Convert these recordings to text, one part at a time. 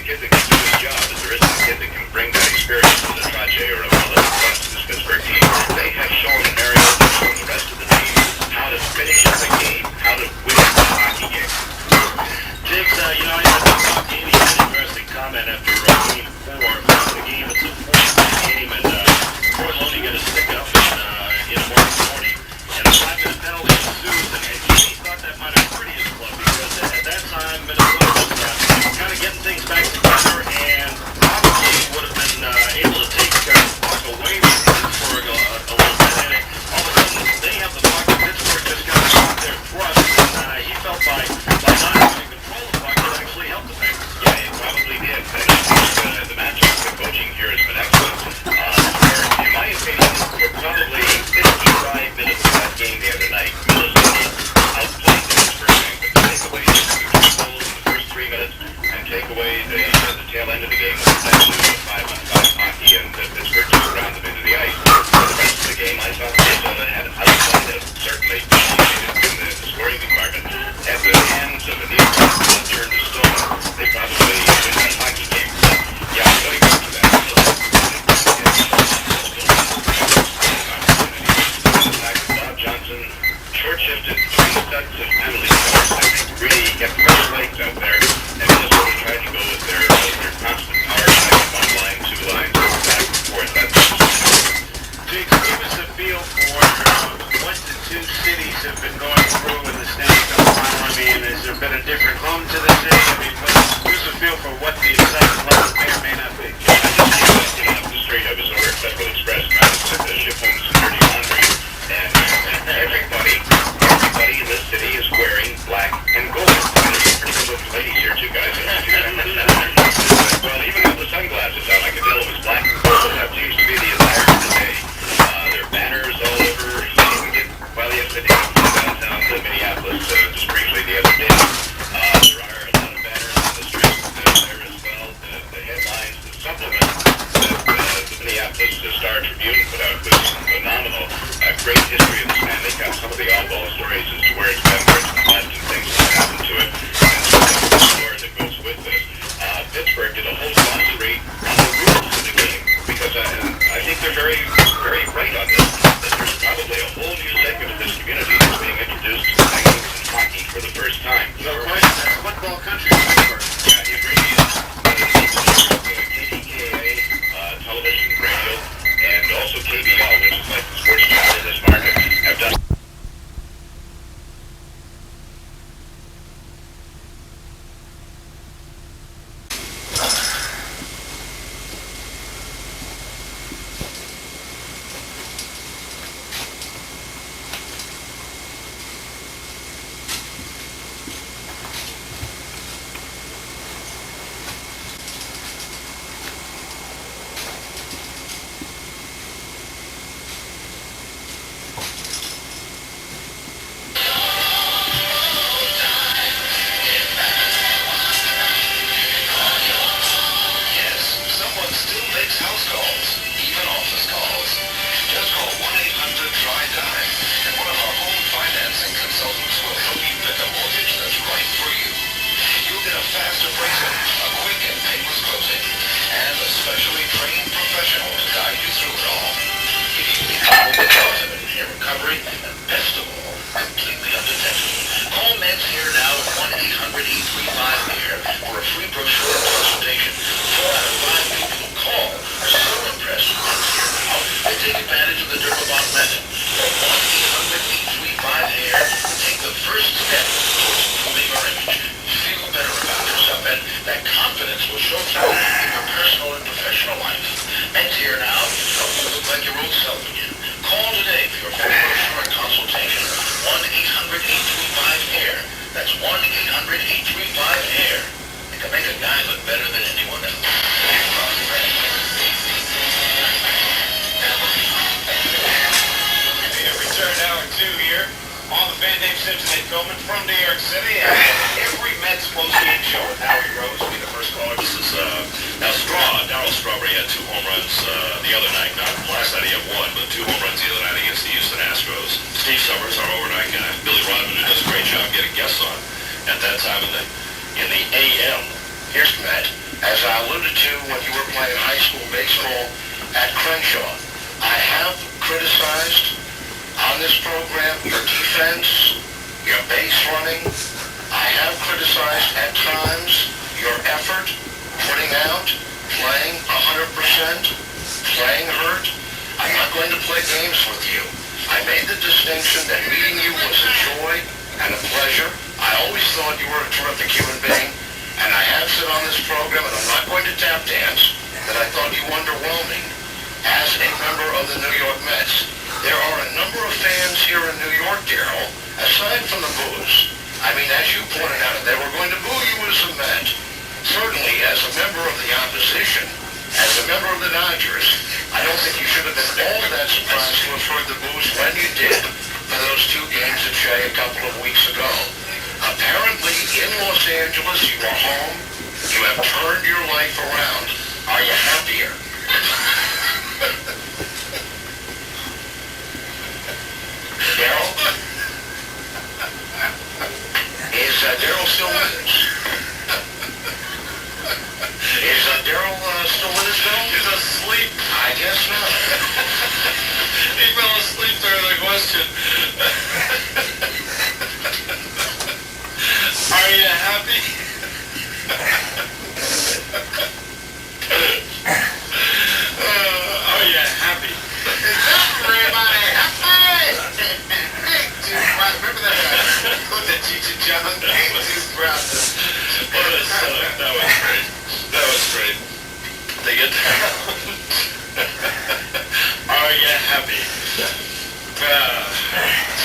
kid that can do his job, but there isn't a kid that can bring that experience to the Trache or a Mullet across to this Pittsburgh team. They have shown in Mario, they've shown the rest of the team how to finish the game, how to win a hockey game. Diggs, you know, I had a game, he had an interesting comment after game 4. The game, it's a 4-point game, and Fort Loney got a stick up in March 40, and a 5-minute penalty ensues, and he thought that might have hurt his club, because at that time, Minnesota was kind of getting things back together, and probably would have been able to take the puck away from Pittsburgh a little bit, and all of a sudden, they have the puck, and Pittsburgh just got to stop their thrust, and he felt by not having control of the puck, it actually helped the Penguins. Yeah, it probably did. The matchup, the coaching here has been excellent. In my opinion, for probably 55 minutes of that game the other night, Minnesota outplayed the Pittsburgh Penguins. Take away the 2 goals in the first 3 minutes and take away the tail end of the game with that 5-on-5 hockey, and Pittsburgh just ground them into the ice. For the rest of the game, I thought Minnesota had outplayed them, certainly dominated in the scoring department. At the hands of a near turned to stone, they probably win that hockey game. Yeah, I'm going to go to that. Bob Johnson short-shifted 3 sets of penalties. I think really kept fresh legs out there, and Minnesota tried to go with their constant power play, 1 line, 2 lines, back and forth. Diggs, give us a feel for what the 2 cities have been going through in the Stanley Cup final. I mean, has there been a different home to the city? I mean, give us a feel for what the excitement level may or may not be. I just came up the street. I was over at Federal Express trying to ship home some dirty laundry, and everybody in this city is wearing black and gold. And there's some pretty good ladies here too, guys. Well, even with the sunglasses on, I could tell it was black and gold. That seems to be the attire of the day. There are banners all over. Well, yesterday I flew downtown to Minneapolis just briefly the other day. There are a lot of banners on the streets there as well. The headlines, the supplement that the Minneapolis Star Tribune put out was phenomenal. A great history of the Stanley Cup. Some of the oddball stories as to where it's been, where it's been left, and things that happened to it, and some of the story that goes with this. Pittsburgh did a whole glossary on the rules of the game, because I think they're very, very right on this, that there's probably a whole new segment of this community that's being introduced to Penguins and hockey for the first time. No question, that's football country in Pittsburgh. Yeah, it really is. KDKA, television, radio, and also KBL, which is like the sports channel in this market, have done. As alluded to when you were playing high school baseball at Crenshaw. I have criticized on this program your defense, your base running. I have criticized at times your effort, putting out, playing 100%, playing hurt. I'm not going to play games with you. I made the distinction that meeting you was a joy and a pleasure. I always thought you were a terrific human being, and I have said on this program, and I'm not going to tap dance, that I thought you underwhelming as a member of the New York Mets. There are a number of fans here in New York, Darryl, aside from the boos. I mean, as you pointed out, they were going to boo you as a Met. Certainly, as a member of the opposition, as a member of the Dodgers, I don't think you should have been all that surprised to have heard the boos when you did for those 2 games at Shea a couple of weeks ago. Apparently, in Los Angeles, you are home. You have turned your life around. Are you happier? Darryl? Is Darryl still with us? Is Darryl still with us, Bill? He's asleep. I guess not. He fell asleep during the question. Are you happy? Are you happy? Everybody happy? Ain't too proud. Remember that Cheech and Chong? Ain't too proud. That was great. That was great. They get down. Are you happy?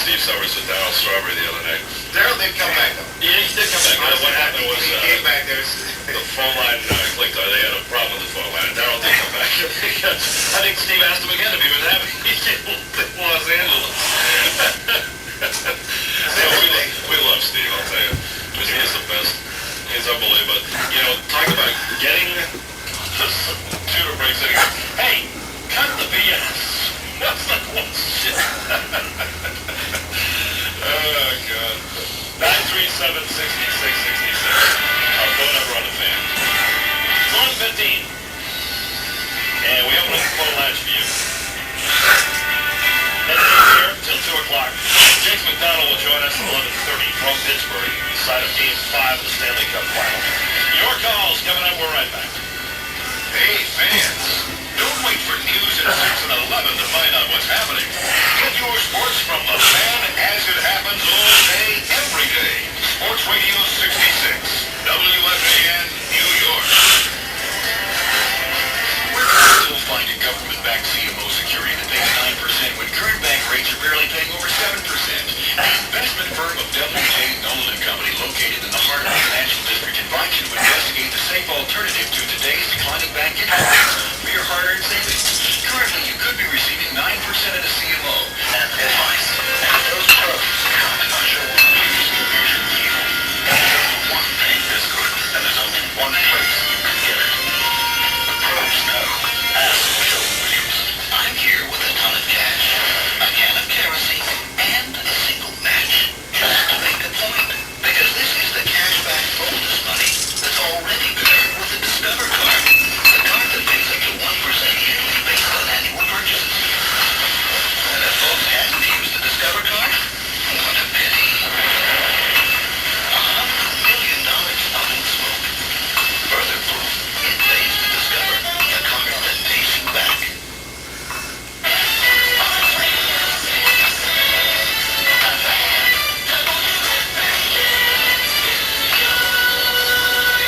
Steve Summers with Darryl Strawberry the other night. Darryl did come back, though. Yeah, he did come back. What happened was He came back there. the phone line clicked. They had a problem with the phone line. Darryl did come back. I think Steve asked him again if he was happy in Los Angeles. We love Steve, I'll tell you. He's the best. He's unbelievable. You know, talk about getting the shooter breaks in. Hey, cut the BS. That's like one shit. Oh, God. 937-6666. Our phone number on the fan. It's 1:15. And we open up the phone lines for you. And here till 2 o'clock. James McDonald will join us at 11:30 from Pittsburgh, the side of Game 5 of the Stanley Cup Final. Your calls coming up. We're right back. Hey, fans. Don't wait for news at 6 and 11 to find out what's happening. Get your sports from the fan as it happens all day, every day. Sports Radio 66, WFAN, New York. Where can you still find a government-backed CMO security that pays 9% when current bank rates are barely paying over 7%? The investment firm of W.J. Nolan & Company, located in the heart of the financial district, invites you to investigate the safe alternative to today's declining bank interest rates for your hard-earned savings. Currently, you could be receiving 9% at a CMO. And advice. And those pros. I'm not sure what please confusion you. There's one thing this good, and there's only one place you can get it. The pros know. Ask Joe Williams. I'm here with a ton of cash, a can of kerosene, and a single match. Just to make a point. Because this is the cashback bonus money that's already been earned with the Discover card. The card that pays up to 1% yearly based on annual purchases. And if folks hadn't used the Discover card, what a pity. $100 million out in smoke. Further proof, it pays to Discover, the card that pays you back.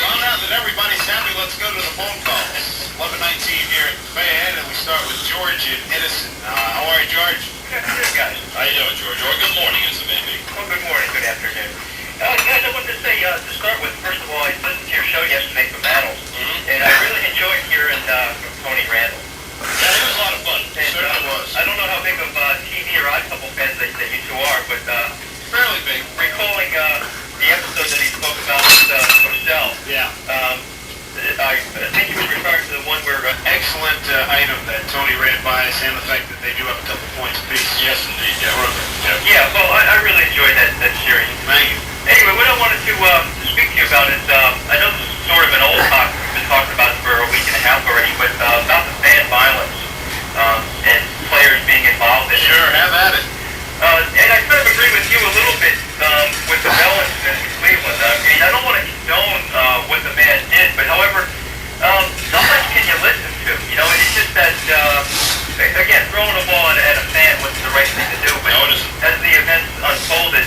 Well, now that everybody's happy, let's go to the phone calls. 11:19 here at the fan, and we start with George in Edison. How are you, George? Good, guys. How you doing, George? Or good morning, as it may be. Well, good morning, good afternoon. Guys, I wanted to say, to start with, first of all, I listened to your show yesterday from Battles, and I really enjoyed hearing from Tony Randall. Yeah, it was a lot of fun. And, Certainly was. I don't know how big of TV or Odd Couple fans that you two are, but Fairly big. recalling the episode that he spoke about with Cosell, Yeah. I think he was referring to the one where... Excellent item that Tony ran by us, and the fact that they do have a couple points apiece. Yes, indeed. Yeah. Yeah, well, I really enjoyed that series. Thank you. Anyway, what I wanted to speak to you about is, I know this is sort of an old topic we've been talking about mean, I don't want to condone what the man did, but however, how much can you listen to? You know, it's just that, again, throwing a ball at a fan wasn't the right thing to do, but as the events unfolded,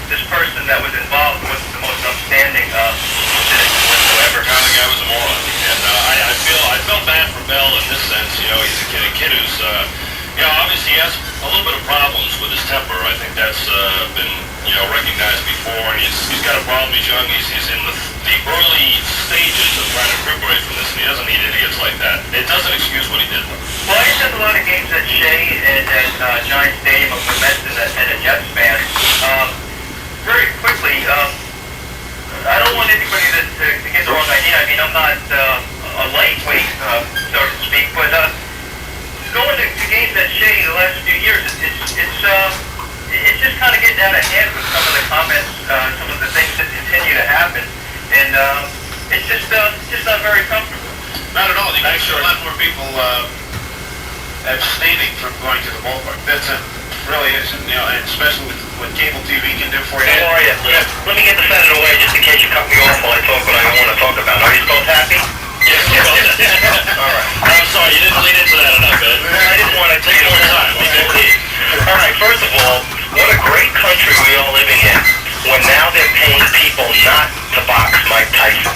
this person that was involved wasn't the most upstanding citizen whatsoever. The guy was a moron, and I felt bad for Bell in this sense. You know, he's a kid who's, obviously he has a little bit of problems with his temper. I think that's been, recognized before, and he's got a problem. He's young. He's in the early stages of trying to recuperate from this, and he doesn't need idiots like that. It doesn't excuse what he did. Well, I spent a lot of games at Shea and at Giant Stadium of Mets and a Jets fan. Very quickly, I don't want anybody to get the wrong idea. I mean, I'm not a lightweight, so to speak, but going to games at Shea the last few years, it's just kind of getting out of hand with some of the comments, some of the things that continue to happen, and it's just not very comfortable. Not at all. You make sure a lot more people abstaining from going to the ballpark. That's really is, and especially with what cable TV can do for you. How are you? Yeah. Let me get this out of the way just in case you cut me off while I talk what I don't want to talk about. Are you both happy? Yes. All right. I'm sorry, you didn't lead into that enough, Ed. I didn't want to take more time. Okay. All right. First of all, what a great country we are living in. When now they're paying people not to box Mike Tyson.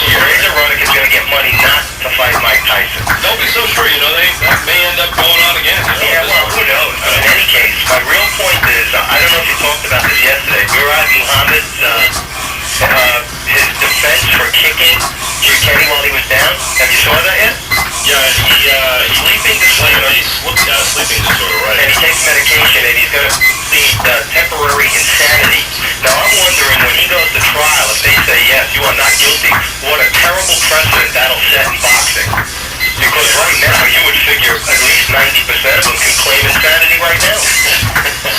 Razor Ruddock is going to get money not to fight Mike Tyson. Don't be so sure. That may end up going on again. Yeah, well, who knows? But in any case, my real point is, I don't know if you talked about this yesterday. Murad Muhammad's his defense for kicking Giacchetti while he was down. Have you saw that yet? Yeah, Sleeping disorder. Sleeping disorder, right? And he takes medication, and he's going to plead temporary insanity. Now, I'm wondering, when he goes to trial, if they say, yes, you are not guilty, what a terrible precedent that'll set in boxing. Because right now, you would figure at least 90% of them can claim insanity right now.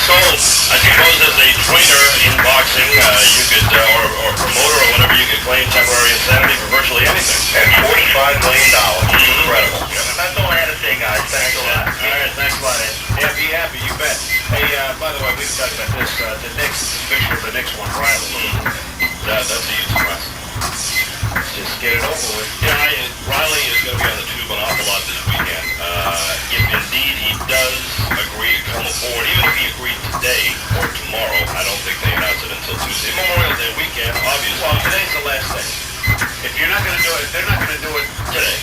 So, I suppose as a trainer in boxing, you could, or promoter or whatever, you could claim temporary insanity for virtually anything. And $45 million. Incredible. That's all I had to say, guys. Thanks a lot. All right, thanks a lot, Ed. Yeah, be happy, you bet. Hey, by the way, we talked about this. The Knicks, picture of the Knicks one, Riley. That's a huge surprise. Let's just get it over with. Yeah, Riley is going to be on the tube an awful lot this weekend. If indeed he does agree to come aboard, even if he agreed today or tomorrow, I don't think they announce it until Tuesday. Memorial Day weekend, obviously. Well, today's the last day. If you're not going to do it, they're not going to do it today.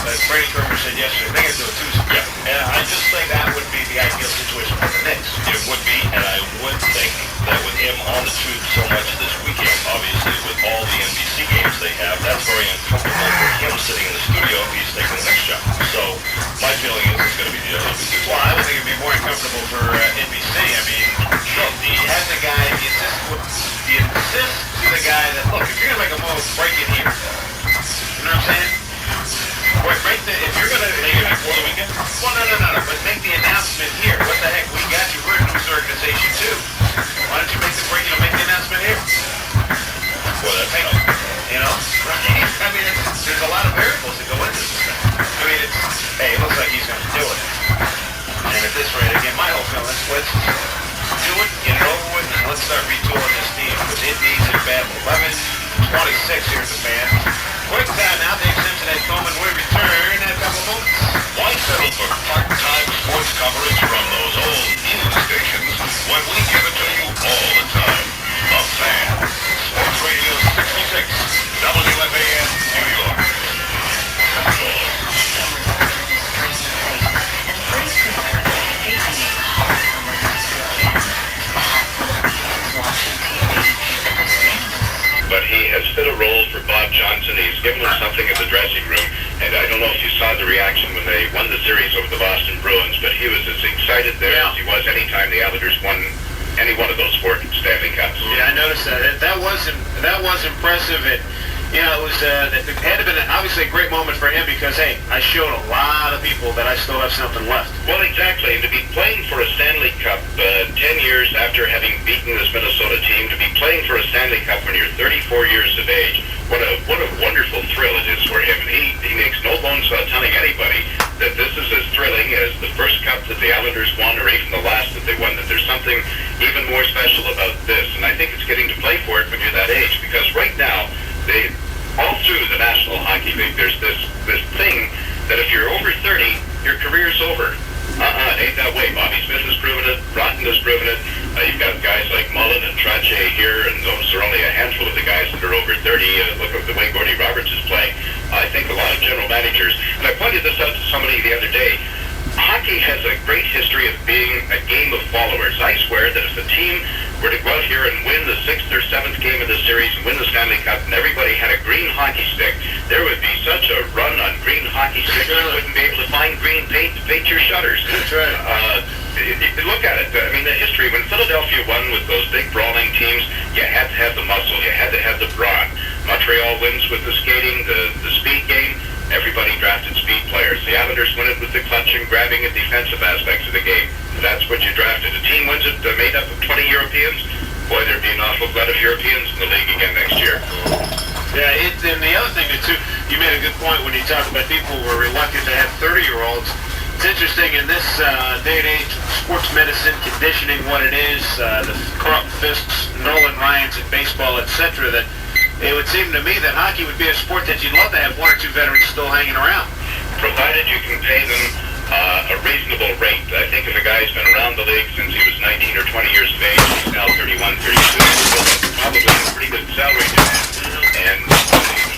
But Brady Kerber said yesterday, they're going to do it Tuesday. Yeah. And I just think that would be the ideal situation for the Knicks. It would be, and I would think that with him on the tube so much this weekend, obviously with all the NBC games they have, that's very uncomfortable for him sitting in the studio if he's taking the next job. So my feeling is it's going to be the NBC. Well, I would think it'd be more uncomfortable for NBC. I mean, look, you have the guy, you insist to the guy that, look, if you're going to make a move, break it here. You know what I'm saying? If you're going to... Before the weekend? Well, no. But make the announcement here. What the heck? We got you. We're a news organization, too. Why don't you make the announcement here? Boy, that's tough. Right? I mean, there's a lot of variables that go into this thing. I mean, it looks like he's going to do it. And at this rate, again, my whole feeling is let's do it, get it over with, and let's start retooling this team. Because it needs a battle. 11:26 here at the fan. Quick time now. Dave Simpson at Coleman. We return in a couple moments. Why settle for part-time sports coverage from those old news stations when we give it to you all the time? The Fan. Sports Radio 66, WFAN, New York. But he has fit a role for Bob Johnson. He's given him something in the dressing room. And I don't know if you saw the reaction when they won the series over the Boston Bruins, but he was as excited there as he was anytime the Islanders won any one of those 4 Stanley Cups. Yeah, I noticed that. That was impressive. It had been obviously a great moment for him because, hey, I showed a lot of people that I still have something left. Well, exactly. And to be playing for a Stanley Cup 10 years after having beaten this Minnesota team, to be playing for a Stanley Cup when you're 34 years of age, what a wonderful thrill it is for him. And he makes no bones about telling anybody that this is as thrilling as the first cup that the Islanders won or even the last that they won, that there's something even more special about this. And I think it's getting to play for it when you're that age. Hockey League. There's this thing that if you're over 30, your career's over. It ain't that way. Bobby Smith has proven it. Broughton has proven it. You've got guys like Mullen and Trache here, and those are only a handful of the guys that are over 30. Look at the way Gordy Roberts is playing. I think a lot of general managers, and I pointed this out to somebody the other day, hockey has a great history of being a game of followers. I swear that if the team were to go out here and win the 6th or 7th game of the series and win the Stanley Cup and everybody had a green hockey stick, there would be such a run on green hockey sticks you wouldn't be able to find green paint to paint your shutters. That's right. Look at it. I mean, the history, when Philadelphia won with those big brawling teams, you had to have the muscle, you had to have the brawn. Montreal wins with the skating, the speed game. Everybody drafted speed players. The Islanders win it with the clutch and grabbing and defensive aspects of the game. That's what you drafted. A team wins it made up of 20 Europeans. Boy, there'd be an awful glut of Europeans in the league again next year. Yeah, and the other thing, too, you made a good point when you talked about people who were reluctant to have 30-year-olds. It's interesting in this day and age, sports medicine, conditioning, what it is, the Carlton Fists, Nolan Ryans in baseball, etc., that it would seem to me that hockey would be a sport that you'd love to have 1 or 2 veterans still hanging around. Provided you can pay them a reasonable rate. I think if a guy's been around the league since he was 19 or 20 years of age, he's now 31, 32, he's probably a pretty good salary demand. And the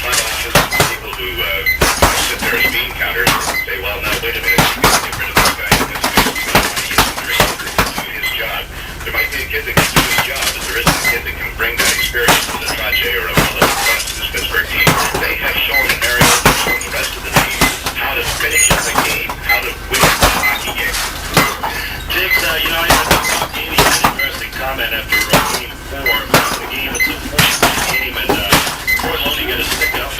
front office, people who sit there as bean counters say, well, now, wait a minute, you can get rid of this guy because he makes too much money to do his job. There might be a kid that can do his job, but there isn't a kid that can bring that experience to the Trache or a Mullen across this Pittsburgh team. They have shown in Mario, they've shown the rest of the team how to finish the game, how to win the hockey game. Jakes, I had a interesting comment after Game 4. The game, it's a 4-point game, and Troy Loney got a stick up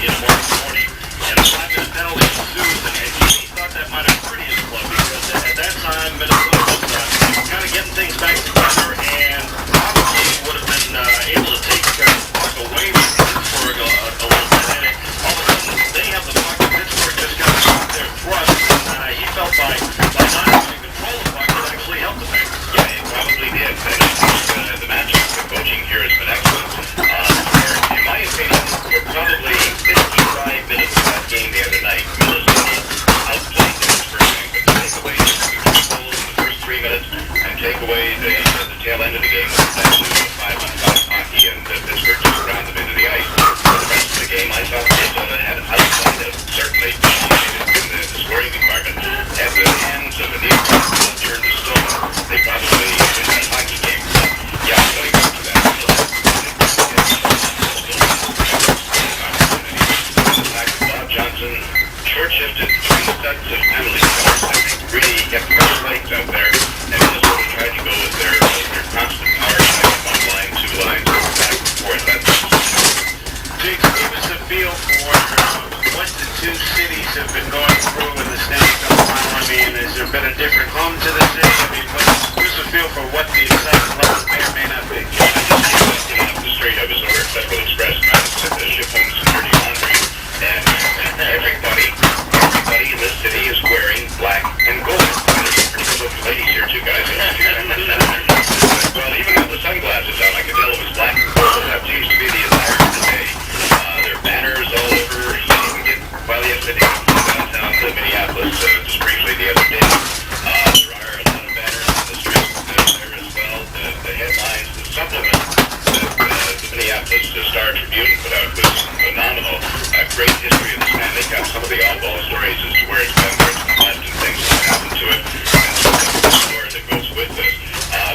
in March 40, and a 5-minute penalty ensues, and he thought that might have hurt his club, because at that time, Minnesota was kind of getting things back together, and probably would have been able to take the puck away from Pittsburgh a little bit, and all of a sudden, they have the puck, and Pittsburgh just got to stop their thrust, and he felt by not having control of the puck, it actually helped the Penguins. Yeah, it probably did. And the matchup, the coaching here has been excellent. In my opinion, we're probably 55 minutes of that game the other night. Minnesota outplayed the Pittsburgh Penguins. Take away the goals in the first 3 minutes and take away the tail end of the game with that 5-on-5 hockey, and Pittsburgh just ground them into the ice. For the rest of the game, I thought Minnesota had outplayed it. Certainly dominated in the scoring department. Had the hands of a near turned to stone. They probably win that hockey game. Yeah, I'm going back to that. Bob Johnson short-shifted 3 sets of penalty killers. I think really kept fresh legs out there, and Minnesota tried to go with their constant power play, 1 line, 2 lines, back and forth. Jakes, give us a feel for what the 2 cities have been going through in the Stanley Cup final. I mean, has there been a different home to the city? I mean, give us a feel for what the excitement level may or may not be. I just came off the street. I was over at Federal Express trying to ship home some dirty laundry, and everybody in this city is wearing black and gold. There's some pretty good looking ladies here too, guys. Well, even with the sunglasses on, I could tell it was black and gold. That seems to be the attire of the day. There are banners all over. Well, yesterday downtown Minneapolis, just briefly the other day, there are a lot of banners on the streets there as well. The headlines, the supplement that the Minneapolis Star Tribune put out was phenomenal. A great history of the Stanley Cup, some of the oddball stories as to where it's been, where it's been left, and things that happened to it, and the story that goes with this.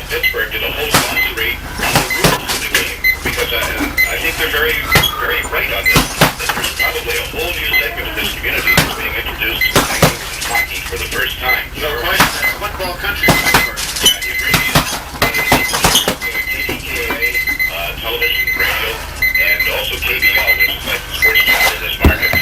Pittsburgh did a whole glossary on the rules of the game, because I think they're very, very right on this. That there's probably a whole new segment of this community that's being introduced